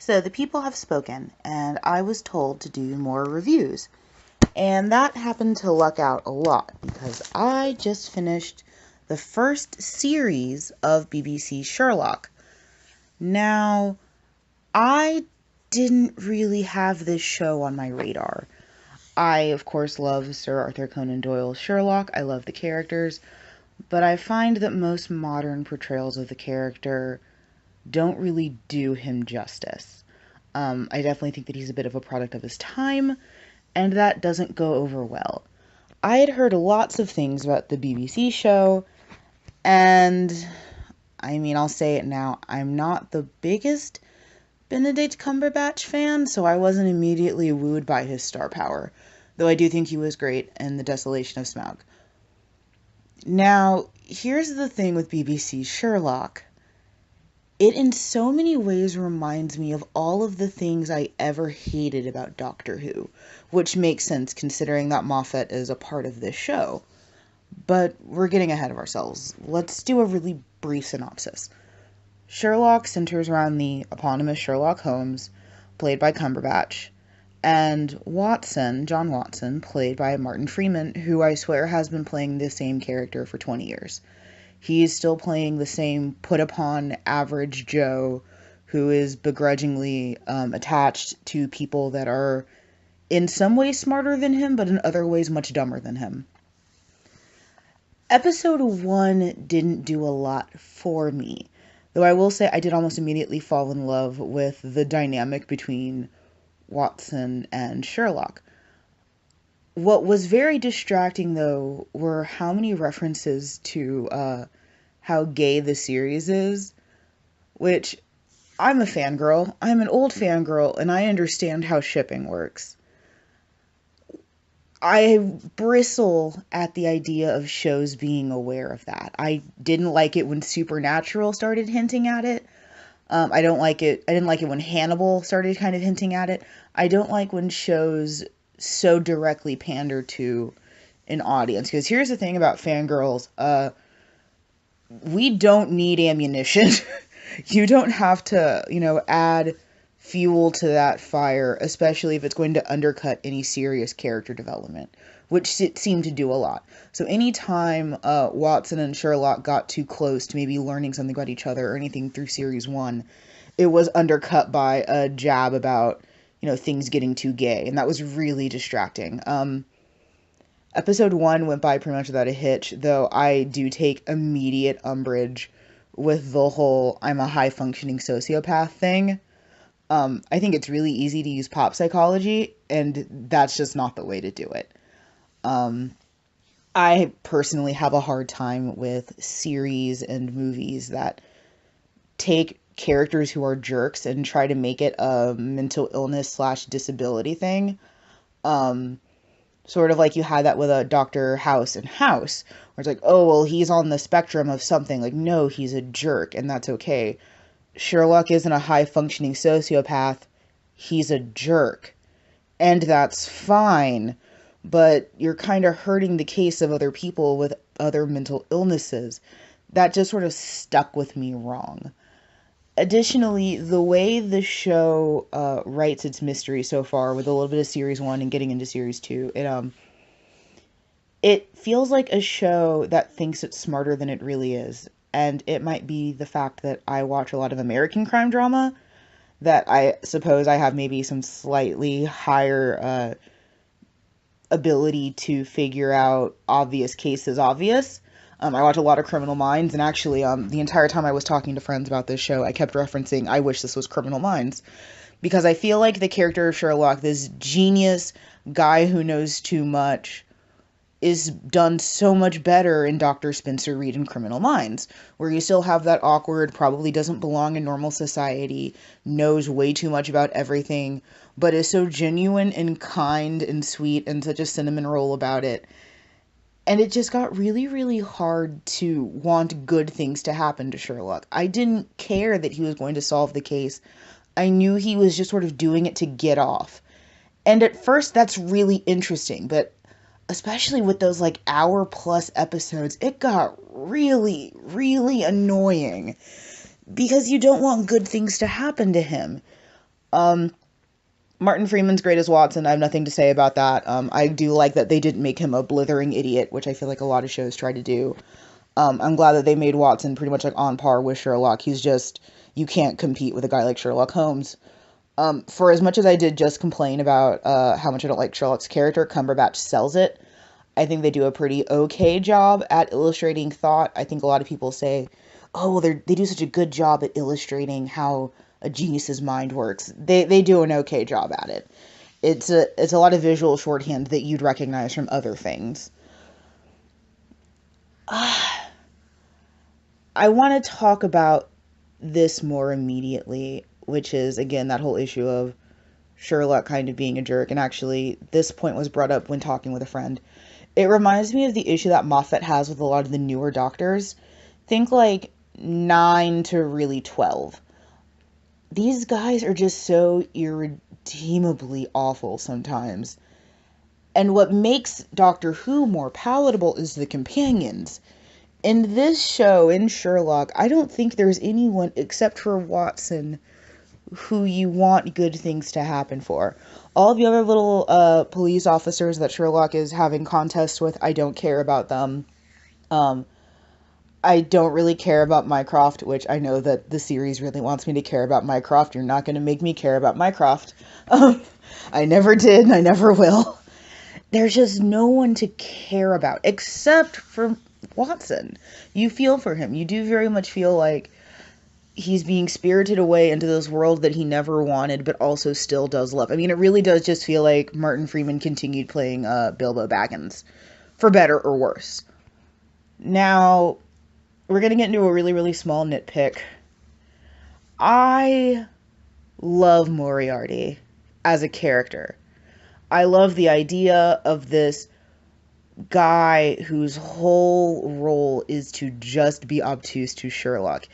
So the people have spoken, and I was told to do more reviews. And that happened to luck out a lot because I just finished the first series of BBC Sherlock. Now, I didn't really have this show on my radar. I, of course, love Sir Arthur Conan Doyle's Sherlock. I love the characters, but I find that most modern portrayals of the character don't really do him justice. I definitely think that he's a bit of a product of his time, and that doesn't go over well. I had heard lots of things about the BBC show, and I'll say it now, I'm not the biggest Benedict Cumberbatch fan, so I wasn't immediately wooed by his star power, though I do think he was great in The Desolation of Smaug. Now, here's the thing with BBC Sherlock. It in so many ways reminds me of all of the things I ever hated about Doctor Who, which makes sense considering that Moffat is a part of this show. But we're getting ahead of ourselves. Let's do a really brief synopsis. Sherlock centers around the eponymous Sherlock Holmes, played by Cumberbatch, and Watson, John Watson, played by Martin Freeman, who I swear has been playing the same character for 20 years. He is still playing the same put-upon average Joe who is begrudgingly attached to people that are in some ways smarter than him, but in other ways much dumber than him. Episode 1 didn't do a lot for me, though I will say I did almost immediately fall in love with the dynamic between Watson and Sherlock. What was very distracting, though, were how many references to how gay the series is, which I'm a fangirl. I'm an old fangirl, and I understand how shipping works. I bristle at the idea of shows being aware of that. I didn't like it when Supernatural started hinting at it. I didn't like it when Hannibal started kind of hinting at it. I don't like when shows so directly pander to an audience. Because here's the thing about fangirls. We don't need ammunition. You don't have to, add fuel to that fire, especially if it's going to undercut any serious character development, which it seemed to do a lot. So anytime Watson and Sherlock got too close to maybe learning something about each other or anything through series 1, it was undercut by a jab about, things getting too gay, and that was really distracting. Episode 1 went by pretty much without a hitch, though I do take immediate umbrage with the whole I'm a high-functioning sociopath thing. I think it's really easy to use pop psychology, and that's just not the way to do it. I personally have a hard time with series and movies that take characters who are jerks and try to make it a mental illness / disability thing. Sort of like you had that with a Dr. House in House, where it's like, oh, well, he's on the spectrum of something. Like, no, he's a jerk, and that's okay. Sherlock isn't a high-functioning sociopath. He's a jerk. And that's fine. But you're kind of hurting the case of other people with other mental illnesses. That just sort of stuck with me wrong. Additionally, the way the show writes its mystery so far, with a little bit of series 1 and getting into series 2, it feels like a show that thinks it's smarter than it really is. And it might be the fact that I watch a lot of American crime drama, that I suppose I have maybe some slightly higher ability to figure out obvious cases obvious. I watch a lot of Criminal Minds, and actually, the entire time I was talking to friends about this show, I kept referencing, I wish this was Criminal Minds, because I feel like the character of Sherlock, this genius guy who knows too much, is done so much better in Dr. Spencer Reid in Criminal Minds, where you still have that awkward, probably doesn't belong in normal society, knows way too much about everything, but is so genuine and kind and sweet and such a cinnamon roll about it. And it just got really, really hard to want good things to happen to Sherlock. I didn't care that he was going to solve the case. I knew he was just sort of doing it to get off. And at first, that's really interesting, but especially with those hour-plus episodes, it got really, really annoying because you don't want good things to happen to him. Martin Freeman's great as Watson. I have nothing to say about that. I do like that they didn't make him a blithering idiot, which I feel like a lot of shows try to do. I'm glad that they made Watson pretty much like on par with Sherlock. He's just, you can't compete with a guy like Sherlock Holmes. For as much as I did just complain about how much I don't like Sherlock's character, Cumberbatch sells it. I think they do a pretty okay job at illustrating thought. I think a lot of people say, oh, well, they do such a good job at illustrating how a genius's mind works. They do an okay job at it. It's a lot of visual shorthand that you'd recognize from other things. I want to talk about this more immediately, which is, again, that whole issue of Sherlock kind of being a jerk. And actually, this point was brought up when talking with a friend. It reminds me of the issue that Moffat has with a lot of the newer doctors. Think like 9 to really 12. These guys are just so irredeemably awful sometimes. And what makes Doctor Who more palatable is the companions. In this show, in Sherlock, I don't think there's anyone except for Watson who you want good things to happen for. All the other little police officers that Sherlock is having contests with, I don't care about them. I don't really care about Mycroft, which I know that the series really wants me to care about Mycroft. You're not going to make me care about Mycroft. I never did, and I never will. There's just no one to care about, except for Watson. You feel for him. You do very much feel like he's being spirited away into this world that he never wanted, but also still does love. I mean, it really does just feel like Martin Freeman continued playing Bilbo Baggins, for better or worse. Now, we're going to get into a really, really small nitpick. I love Moriarty as a character. I love the idea of this guy whose whole role is to just be obtuse to Sherlock.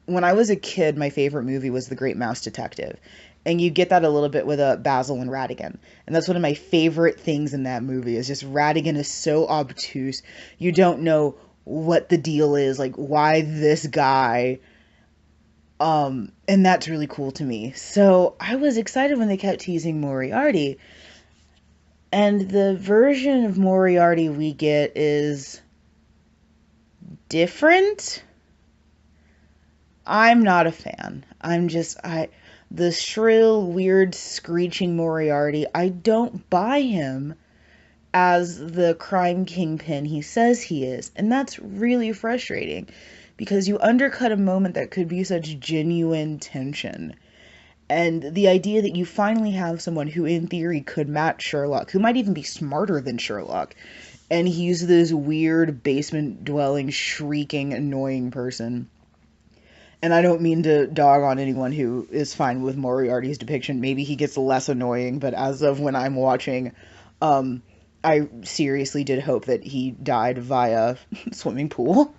When I was a kid, my favorite movie was The Great Mouse Detective. And you get that a little bit with Basil and Ratigan. And that's one of my favorite things in that movie, is just Ratigan is so obtuse. You don't know what the deal is, like why this guy. And that's really cool to me. So I was excited when they kept teasing Moriarty. And the version of Moriarty we get is different. I'm not a fan. The shrill, weird, screeching Moriarty, I don't buy him as the crime kingpin he says he is. And that's really frustrating, because you undercut a moment that could be such genuine tension. And the idea that you finally have someone who, in theory, could match Sherlock, who might even be smarter than Sherlock, and he's this weird, basement-dwelling, shrieking, annoying person. And I don't mean to dog on anyone who is fine with Moriarty's depiction. Maybe he gets less annoying, but as of when I'm watching, I seriously did hope that he died via swimming pool.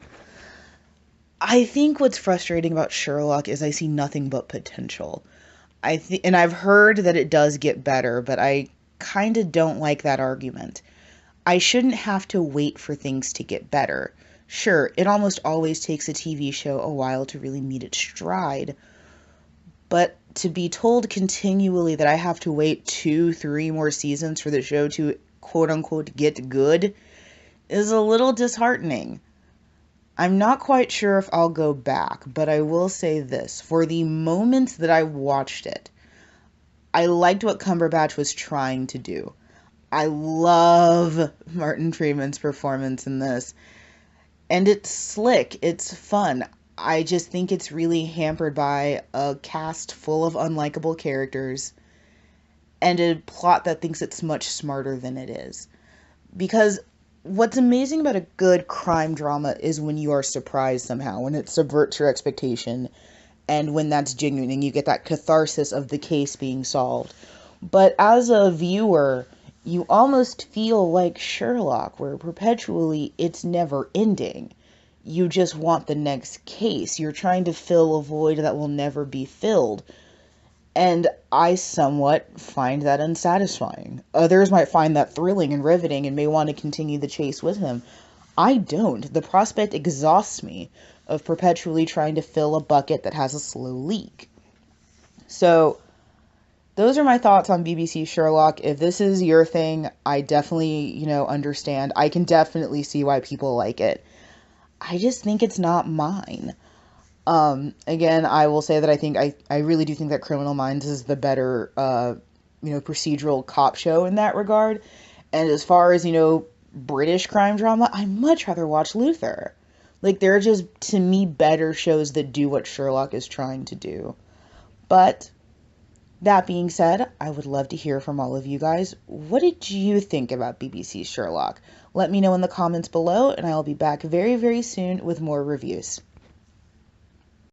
I think what's frustrating about Sherlock is I see nothing but potential. And I've heard that it does get better, but I kind of don't like that argument. I shouldn't have to wait for things to get better. Sure, it almost always takes a TV show a while to really meet its stride, but to be told continually that I have to wait 2-3 more seasons for the show to quote-unquote get good is a little disheartening. I'm not quite sure if I'll go back, but I will say this. For the moments that I watched it, I liked what Cumberbatch was trying to do. I love Martin Freeman's performance in this. And it's slick. It's fun. I just think it's really hampered by a cast full of unlikable characters and a plot that thinks it's much smarter than it is. Because what's amazing about a good crime drama is when you are surprised somehow, when it subverts your expectation, and when that's genuine and you get that catharsis of the case being solved. But as a viewer, you almost feel like Sherlock, where perpetually it's never ending. You just want the next case. You're trying to fill a void that will never be filled. And I somewhat find that unsatisfying. Others might find that thrilling and riveting and may want to continue the chase with him. I don't. The prospect exhausts me of perpetually trying to fill a bucket that has a slow leak. So, those are my thoughts on BBC Sherlock. If this is your thing, I definitely, understand. I can definitely see why people like it. I just think it's not mine. Again, I will say that I really do think that Criminal Minds is the better, procedural cop show in that regard. And as far as, British crime drama, I much rather watch Luther. Like, they're just, to me, better shows that do what Sherlock is trying to do. But that being said, I would love to hear from all of you guys. What did you think about BBC Sherlock? Let me know in the comments below, and I will be back very, very soon with more reviews.